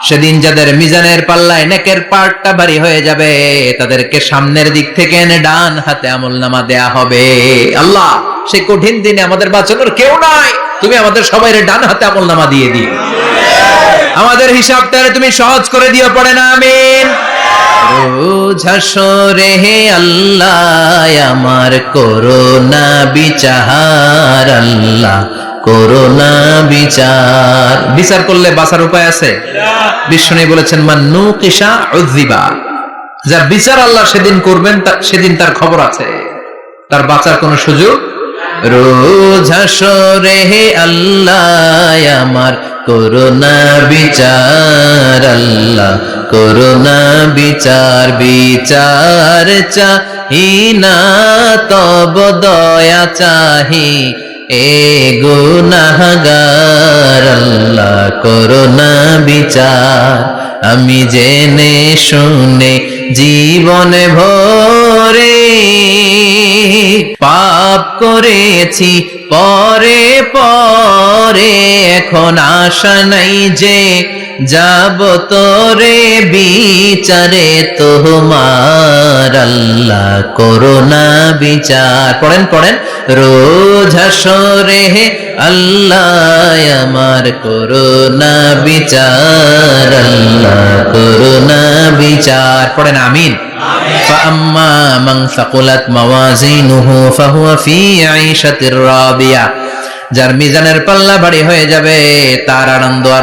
সেদিন যাদের মিজানের পাল্লায় নেকের পাটটা ভারী হয়ে যাবে, তাদেরকে সামনের দিক থেকে এনে ডান হাতে আমলনামা দেয়া হবে। আল্লাহ, সেই কঠিন দিনে আমাদের বাঁচানোর কেউ নাই, তুমি আমাদের সবাইরে ডান হাতে আমলনামা দিয়ে দিও, আমাদের হিসাবটা তুমি সহজ করে দিও, পড়ে না আমিন। রোজ হাসরে হে আল্লাহ আমার করোনা বিচার, আল্লাহ করোনা বিচার। বিচার করলে বাঁচার উপায় আছে? বিষ্ণু বলেছেন মান্নু কিসা উযিবা, যার বিচার আল্লাহ সেদিন করবেন সেদিন তার খবর আছে, তার বাঁচার কোনো সুযোগ। রোজ হাসরে হে আল্লাহ আমার করোনা বিচার, আল্লাহ করোনা বিচার। বিচার চাহি না তব দয়া চাহি এ গুনাহগার, আল্লাহ করোনা বিচার। আমি জেনে শুনে জীবনে ভরে পাপ করেছি পরে পরে, এখন আশা নাই যে যাব তোরে বিচারে তোমার, আল্লাহ করোনা বিচার। পড়েন পড়েন, রোজ হাসরে হে আল্লাহ আমার করোনা বিচার, আল্লাহ করোনা বিচার। পড়েন আমিন। فأما من ثقلت موازينه فهو في عيشة راضية, যার মিজানের পাল্লা ভারী হয়ে যাবে তার আনন্দ আর